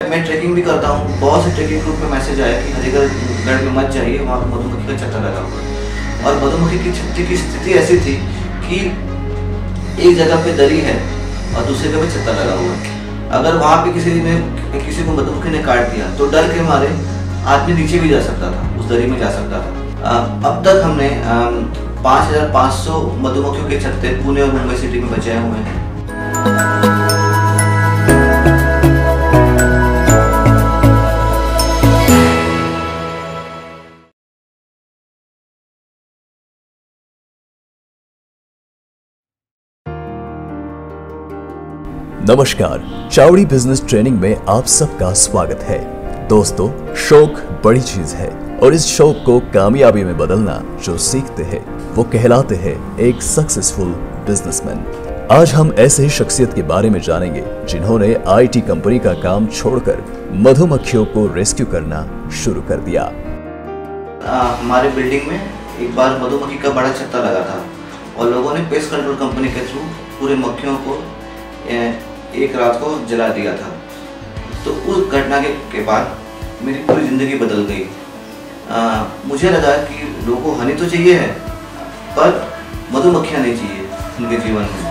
मैं ट्रैकिंग भी करता हूँ। बहुत से ट्रैकिंग ग्रुप में मैसेज आया कि हरिगढ़ में मत जाइए, वहाँ पर मधुमक्खी का छत्ता लगा हुआ है। और मधुमक्खी की छत्ते की स्थिति ऐसी थी कि एक जगह पे दरी है और दूसरी जगह पे छत्ता लगा हुआ है। अगर वहाँ पे किसी को मधुमक्खी ने काट दिया तो डर के मारे आदमी नीचे भी जा सकता था, उस दरी में जा सकता था। अब तक हमने 5500 मधुमक्खियों के छत्ते पुणे और मुंबई सिटी में बचाए हुए हैं। नमस्कार, चावड़ी बिजनेस ट्रेनिंग में आप सबका स्वागत है। दोस्तों, शौक बड़ी चीज है और इस शौक को कामयाबी में बदलना जो सीखते हैं वो कहलाते हैं एक सक्सेसफुल बिजनेसमैन। आज हम ऐसे शख्सियत के बारे में जानेंगे जिन्होंने आईटी कंपनी का काम छोड़कर मधुमक्खियों को रेस्क्यू करना शुरू कर दिया। हमारे बिल्डिंग में एक बार मधुमक्खी का बड़ा छत्ता लगा था और लोगों ने पेस्ट कंट्रोल कंपनी के थ्रू पूरे मक्खियों को एक रात को जला दिया था। तो उस घटना के बाद मेरी पूरी ज़िंदगी बदल गई। मुझे लगा कि लोगों को हनी तो चाहिए है पर मधुमक्खियाँ नहीं चाहिए उनके जीवन में।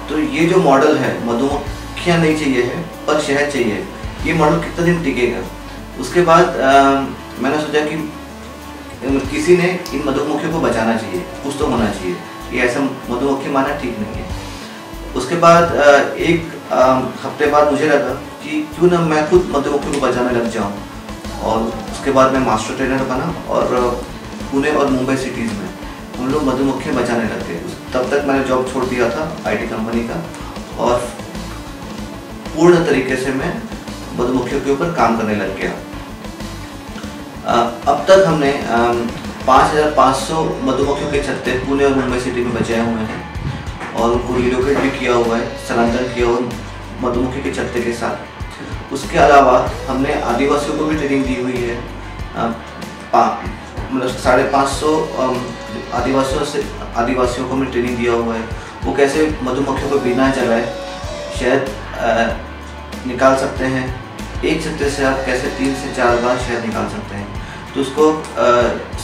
तो ये जो मॉडल है, मधुमक्खियाँ नहीं चाहिए है पर शहद चाहिए, ये मॉडल कितना दिन टिकेगा। उसके बाद मैंने सोचा कि किसी ने इन मधुमक्खियों को बचाना चाहिए, कुछ तो होना चाहिए। ये ऐसा मधुमक्खी मारना ठीक नहीं है। उसके बाद एक हफ्ते बाद मुझे लगा कि क्यों ना मैं खुद मधुमक्खियों को बचाने लग जाऊं। और उसके बाद मैं मास्टर ट्रेनर बना और पुणे और मुंबई सिटीज़ में हम लोग मधुमक्खियाँ बचाने लग गए। तब तक मैंने जॉब छोड़ दिया था आईटी कंपनी का और पूर्ण तरीके से मैं मधुमक्खियों के ऊपर काम करने लग गया। अब तक हमने 5500 मधुमक्खियों के छत्ते पुणे और मुंबई सिटी में बचाए हुए हैं और उनको रिलोकेट भी किया हुआ है, स्थलांतरण किया हुआ मधुमक्खी के छत्ते के साथ। उसके अलावा हमने आदिवासियों को भी ट्रेनिंग दी हुई है। मतलब 550 आदिवासियों को हमने ट्रेनिंग दिया हुआ है, वो कैसे मधुमक्खियों को बिना जलाए शहद निकाल सकते हैं। एक छत्ते से आप कैसे 3 से 4 बार शहद निकाल सकते हैं। तो उसको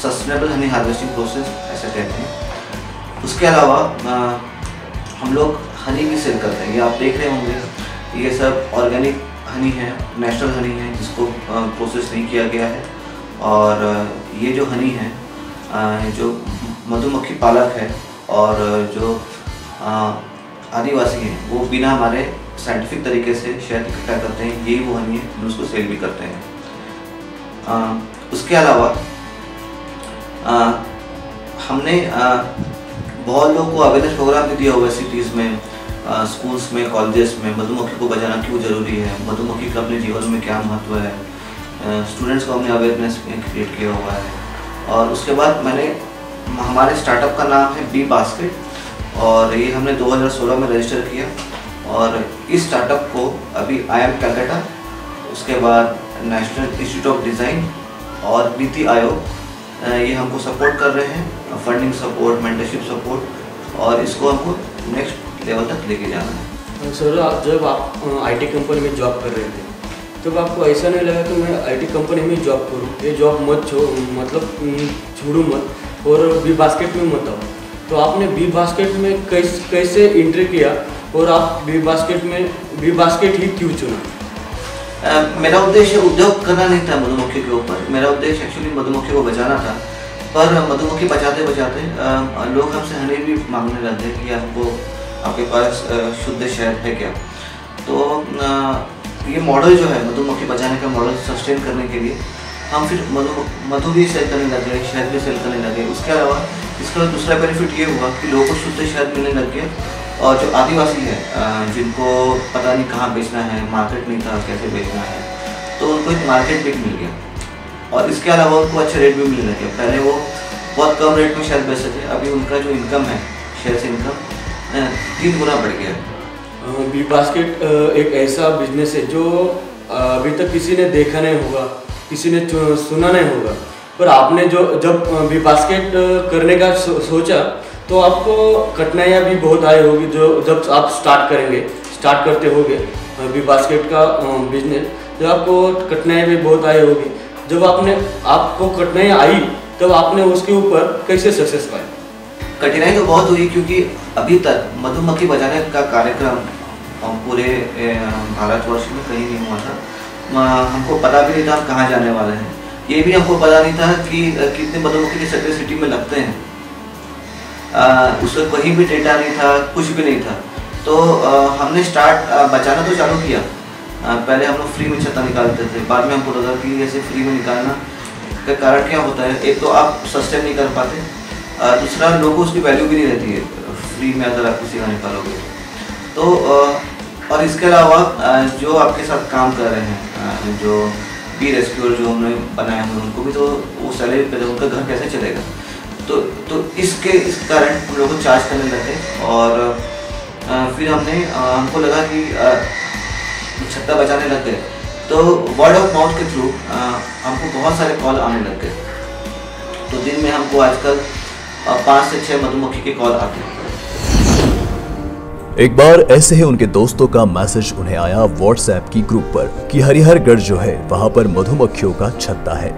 सस्टेनेबल हनी हार्वेस्टिंग प्रोसेस ऐसे कहते हैं। उसके अलावा हम लोग हनी भी सेल करते हैं। ये आप देख रहे होंगे, ये सब ऑर्गेनिक हनी है, नेचुरल हनी है, जिसको प्रोसेस नहीं किया गया है। और ये जो हनी है, जो मधुमक्खी पालक है और जो आदिवासी हैं, वो बिना हमारे साइंटिफिक तरीके से शहद इकट्ठा करते हैं। यही वो हनी है, हम उसको सेल भी करते हैं। उसके अलावा हमने बहुत लोगों को अवेयरनेस प्रोग्राम भी दिया हुआ है सिटीज़ में, स्कूल्स में, कॉलेजेस में। मधुमक्खी को बचाना क्यों ज़रूरी है, मधुमक्खी का अपने जीवन में क्या महत्व है, स्टूडेंट्स को हमने अवेयरनेस क्रिएट किया हुआ है। और उसके बाद हमारे स्टार्टअप का नाम है बी बास्केट और ये हमने 2016 में रजिस्टर किया। और इस स्टार्टअप को अभी IIM कलकत्ता, उसके बाद नेशनल इंस्टीट्यूट ऑफ डिज़ाइन और नीति आयोग ये हमको सपोर्ट कर रहे हैं, फंडिंग सपोर्ट, मेंटरशिप सपोर्ट, और इसको हमको नेक्स्ट लेवल तक लेके जाना है। सर, जब आप आईटी कंपनी में जॉब कर रहे थे तब आपको ऐसा नहीं लगा कि मैं आईटी कंपनी में जॉब करूं, ये जॉब मत छोड़ूं मत और बी बास्केट में मत आओ। तो आपने बी बास्केट में कैसे एंट्री किया और आप बी बास्केट ही क्यों चुना? मेरा उद्देश्य उद्योग करना नहीं था मधुमक्खी के ऊपर। मेरा उद्देश्य एक्चुअली मधुमक्खी को बचाना था। पर मधुमक्खी बचाते बचाते लोग हमसे हनी भी मांगने लगे कि आपके पास शुद्ध शहद है क्या। तो ये मॉडल जो है मधुमक्खी बचाने का मॉडल सस्टेन करने के लिए हम फिर मधु भी सेल करने लगे, शहद भी सेल करने लगे। उसके अलावा इसका दूसरा बेनिफिट ये हुआ कि लोगों को शुद्ध शहद मिलने लग गया। और जो आदिवासी है, जिनको पता नहीं कहाँ बेचना है, मार्केट नहीं था कैसे बेचना है, तो उनको एक मार्केट भी मिल गया। और इसके अलावा उनको अच्छे रेट भी मिलने लगे। पहले वो बहुत कम रेट में शहद बेचते थे, अभी उनका जो इनकम है, शहद से इनकम 3 गुना बढ़ गया। बी बास्केट एक ऐसा बिजनेस है जो अभी तक किसी ने देखा नहीं होगा, किसी ने सुना नहीं होगा। पर आपने जब बी बास्केट करने का सोचा तो आपको कठिनाइयाँ भी बहुत आई होगी। जब आप स्टार्ट करते होगे बी बास्केट का बिजनेस, जब आपको कठिनाई भी बहुत आई होगी, जब आपको कठिनाई आई तब आपने उसके ऊपर कैसे सक्सेस पाई? कठिनाई तो बहुत हुई, क्योंकि अभी तक मधुमक्खी बजाने का कार्यक्रम पूरे भारतवर्ष में कहीं नहीं हुआ था। हमको पता भी नहीं था हम कहाँ जाने वाले हैं, ये भी हमको पता नहीं था कि कितने मधुमक्खी के छत्ते सिटी में लगते हैं। उसका कहीं भी डेटा नहीं था, कुछ भी नहीं था। तो हमने बचाना तो चालू किया। पहले हम लोग फ्री में छत्ता निकालते थे, बाद में हमको लगा कि ऐसे फ्री में निकालना का कारण क्या होता है, एक तो आप सस्टेन नहीं कर पाते, दूसरा लोगों को उसकी वैल्यू भी नहीं रहती है फ्री में अगर आप किसी का निकालोगे तो। और इसके अलावा जो आपके साथ काम कर रहे हैं, जो बी रेस्क्यूअर जो हमने बनाए हैं, उनको भी तो वो सैलरी पे उनका घर कैसे चलेगा। तो इस कारण हम लोग को चार्ज करने लगे। और फिर हमको लगा कि छत्ता बचाने लग गए, तो वर्ड ऑफ माउथ के थ्रू हमको बहुत सारे कॉल आने लग गए। तो दिन में हमको आजकल 5 से 6 मधुमक्खी के कॉल आते हैं। एक बार ऐसे ही उनके दोस्तों का मैसेज उन्हें आया व्हाट्सएप की ग्रुप पर कि हरिहरगढ़ जो है वहां पर मधुमक्खियों का छत्ता है।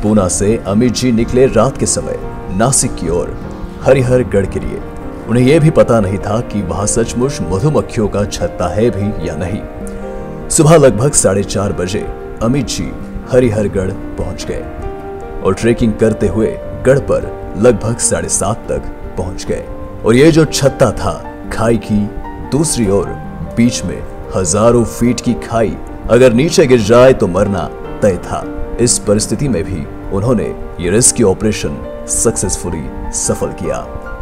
पूना से अमित जी निकले रात के समय नासिक की ओर हरिहरगढ़ के लिए। उन्हें यह भी पता नहीं था कि वहां सचमुच मधुमक्खियों का छत्ता है भी या नहीं। सुबह लगभग 4:30 बजे अमित जी हरिहरगढ़ पहुंच गए और ट्रेकिंग करते हुए गढ़ पर लगभग 7:30 तक पहुंच गए। और ये जो छत्ता था खाई की दूसरी ओर, बीच में हजारों फीट की खाई, अगर नीचे गिर जाए तो मरना तय था। इस परिस्थिति में भी उन्होंने ये रेस्क्यू ऑपरेशन सक्सेसफुली सफल किया।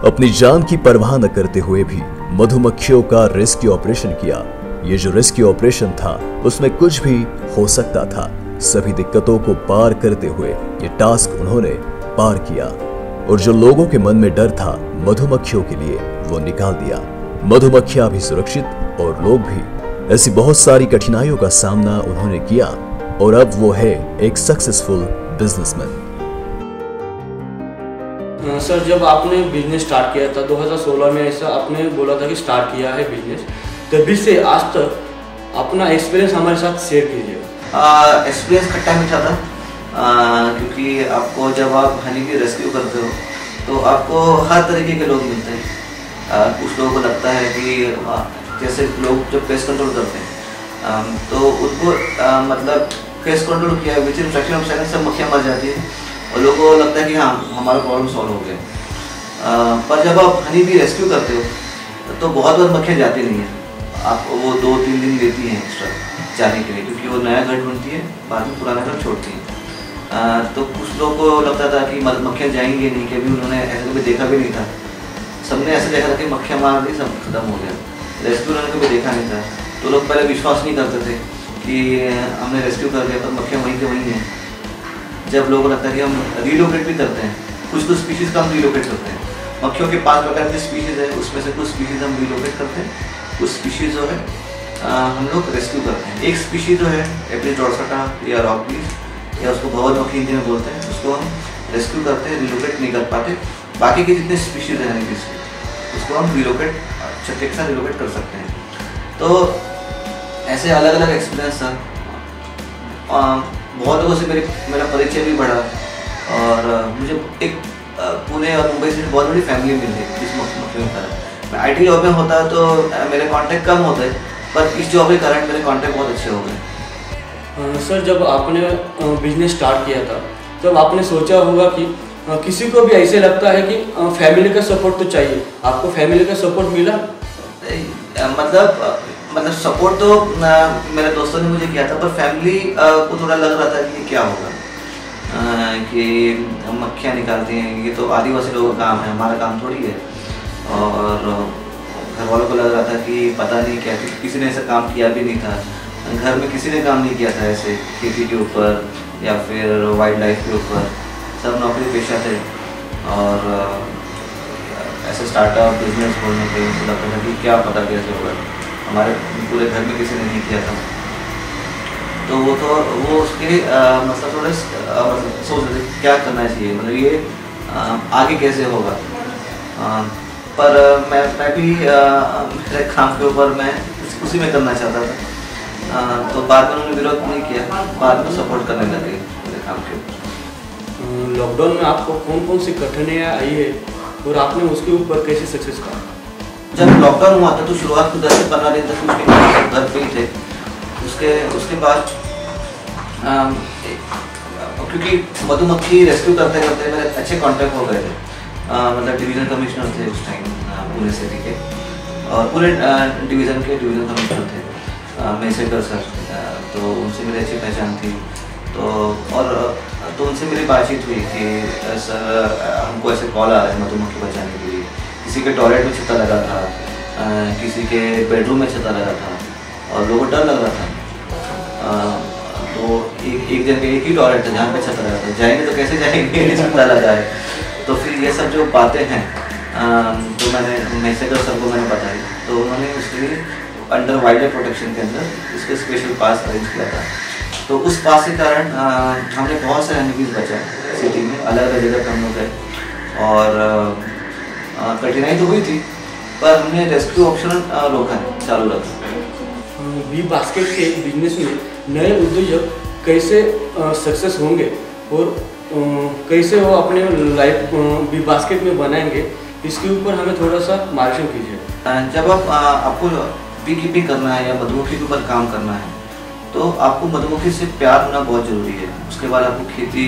अपनी जान की परवाह न करते हुए भी मधुमक्खियों का रेस्क्यू ऑपरेशन किया। ये जो रेस्क्यू ऑपरेशन था उसमें कुछ भी हो सकता था। सभी दिक्कतों को पार करते हुए ये टास्क उन्होंने पार किया और जो लोगों के मन में डर था मधुमक्खियों के लिए वो निकाल दिया। मधुमक्खियां भी सुरक्षित और लोग भी। ऐसी बहुत सारी कठिनाइयों का सामना उन्होंने किया और अब वो है एक सक्सेसफुल बिजनेसमैन। सर, जब आपने बिजनेस स्टार्ट किया था 2016 में, ऐसा आपने बोला था कि स्टार्ट किया है बिजनेस, तभी से आज तक अपना एक्सपीरियंस हमारे साथ शेयर कीजिएगा। एक्सपीरियंस खट्टा मीठा था, क्योंकि आपको जब आप हनी की रेस्क्यू करते हो तो आपको हर तरीके के लोग मिलते हैं। कुछ लोगों को लगता है कि जैसे लोग जब पेस्ट कंट्रोल करते हैं तो उनको मतलब पेस्ट कंट्रोल किया विच इन फ्रैक्शन ऑफ सेकंड से मक्खियाँ मर जाती है और लोगों को लगता है कि हाँ हमारा प्रॉब्लम सॉल्व हो गया। पर जब आप हनी भी रेस्क्यू करते हो तो बहुत बार मक्खियाँ जाती नहीं है, आपको वो 2-3 दिन लेती हैं एक्स्ट्रा जाने के लिए, क्योंकि वो नया घर ढूंढती है, बाद में पुराना घर छोड़ती है। तो कुछ लोगों को लगता था कि मक्खियाँ जाएंगी नहीं, कभी उन्होंने ऐसा कभी देखा भी नहीं था। सबने ऐसे देखा था कि मक्खियाँ मार दी, सब खत्म हो गया। रेस्क्यू उन्होंने कभी देखा नहीं था, तो लोग पहले विश्वास नहीं करते थे कि हमने रेस्क्यू कर दिया पर मक्खियाँ वहीं के वहीं हैं। जब लोगों को लगता है कि हम रीलोकेट भी करते हैं, कुछ स्पीशीज़ का हम रीलोकेट करते हैं। मक्खियों के 5 प्रकार की स्पीशीज़ है, उसमें से कुछ स्पीशीज़ हम रीलोकेट करते हैं, कुछ स्पीशीज़ जो है हम लोग रेस्क्यू करते हैं। एक स्पीशीज़ जो है एप्रिस डॉर्सटा या रॉकपीस या उसको भवन मक्खी हिंदी में बोलते हैं, उसको हम रेस्क्यू करते हैं, रीलोकेट नहीं कर पाते। बाकी के जितने स्पीशीज़ हैं हनी उसको हम रीलोकेट छत्ते के साथ रीलोकेट कर सकते हैं। तो ऐसे अलग अलग एक्सपीरियंस था। बहुत लोगों से मेरा परिचय भी बढ़ा और मुझे एक पुणे और मुंबई से बहुत बड़ी फैमिली मिल गई इस मौके में कारण। मैं IT जॉब में होता तो मेरे कांटेक्ट कम होते, पर इस जॉब के कारण मेरे कांटेक्ट बहुत अच्छे हो गए। सर, जब आपने बिजनेस स्टार्ट किया था तब आपने सोचा होगा कि किसी को भी ऐसे लगता है कि फैमिली का सपोर्ट तो चाहिए, आपको फैमिली का सपोर्ट मिला? मतलब सपोर्ट तो मेरे दोस्तों ने मुझे किया था, पर फैमिली को थोड़ा लग रहा था कि क्या होगा, कि हम मक्खियाँ निकालते हैं, ये तो आदिवासी लोगों का काम है, हमारा काम थोड़ी है। और घर वालों को लग रहा था कि पता नहीं क्या, किसी ने ऐसा काम किया भी नहीं था, घर में किसी ने काम नहीं किया था ऐसे खेती के ऊपर या फिर वाइल्ड लाइफ के ऊपर, सब नौकरी पेशा थे। और ऐसे स्टार्टअप बिजनेस खोलने के मुझे लगता था कि क्या पता कैसे होगा, हमारे पूरे घर में किसी ने नहीं किया था। तो वो उसके मतलब थोड़े सोच रहे क्या करना चाहिए, मतलब ये आगे कैसे होगा। पर मैं भी मेरे काम के ऊपर मैं उसी में करना चाहता था। तो बाद में उन्होंने विरोध नहीं किया, बाद में सपोर्ट करने लगे मेरे काम के ऊपर। लॉकडाउन में आपको कौन कौन सी कठिनाइयाँ आई है और आपने उसके ऊपर कैसे सक्सेस पाया? जब लॉकडाउन हुआ था तो शुरुआत में 10 से 15 दिन तक कुछ भी नहीं, घर पे ही थे। उसके बाद क्योंकि मधुमक्खी रेस्क्यू करते करते मेरे अच्छे कांटेक्ट हो गए थे, मतलब डिवीज़न कमिश्नर थे उस टाइम पुणे सिटी के, और पूरे डिवीज़न के डिवीज़न कमिश्नर थे मेसेकर सर, तो उनसे मेरी अच्छी पहचान थी। तो उनसे मेरी बातचीत हुई कि सर हमको ऐसे कॉल आ रहा है मधुमक्खी बचाने के लिए, किसी के टॉयलेट में छत्ता लगा था, किसी के बेडरूम में छत्ता लगा था और लोगों को डर लग रहा था। तो एक जगह एक ही टॉयलेट था जहाँ पे छत्ता लगा था, जाएंगे तो कैसे जाएंगे छत्ता लगा है। तो फिर ये सब जो बातें हैं तो मैंने मेसेकर सर को मैंने बताई, तो उन्होंने उसके लिए अंडर वाइल्ड लाइफ प्रोटेक्शन के अंदर इसके स्पेशल पास अरेंज किया था। तो उस पास के कारण हमने बहुत सारे एनिमीज बचा सिटी में, अलग अलग जगह पर हम लोग गए और कठिनाई तो हुई थी पर हमने रेस्क्यू ऑप्शन रोका चालू रखा। बी बास्केट के बिजनेस में नए उद्योजक कैसे सक्सेस होंगे और कैसे वो अपने लाइफ बी बास्केट में बनाएंगे, इसके ऊपर हमें थोड़ा सा मार्गदर्शन कीजिए। जब आपको बी कीपिंग करना है या मधुमक्खी के ऊपर काम करना है तो आपको मधुमक्खी से प्यार होना बहुत ज़रूरी है। उसके बाद आपको खेती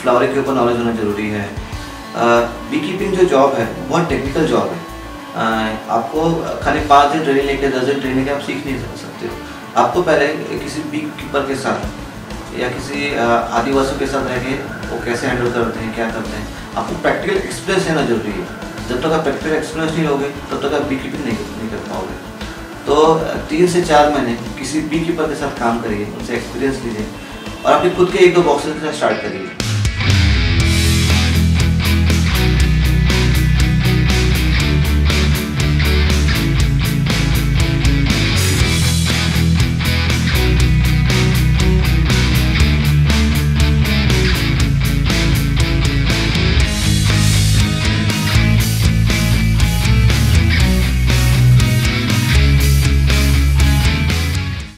फ्लावरिंग के ऊपर नॉलेज होना ज़रूरी है। बी कीपिंग जो जॉब है बहुत टेक्निकल जॉब है। आपको खाली 5 दिन ट्रेनिंग लेके 10 दिन ट्रेनिंग आप सीख नहीं सकते हो। आपको पहले किसी बी कीपर के साथ या किसी आदिवासी के साथ रह के वो कैसे हैंडल करते हैं, क्या करते हैं, आपको प्रैक्टिकल एक्सपीरियंस लेना जरूरी है। जब तक आप प्रैक्टिकल एक्सपीरियंस नहीं लोगे तब तक आप बी कीपिंग नहीं कर पाओगे। तो 3 से 4 महीने किसी बी कीपर के साथ काम करिए, उनसे एक्सपीरियंस लीजिए और आपके खुद के 1-2 बॉक्सेस के साथ स्टार्ट करिए।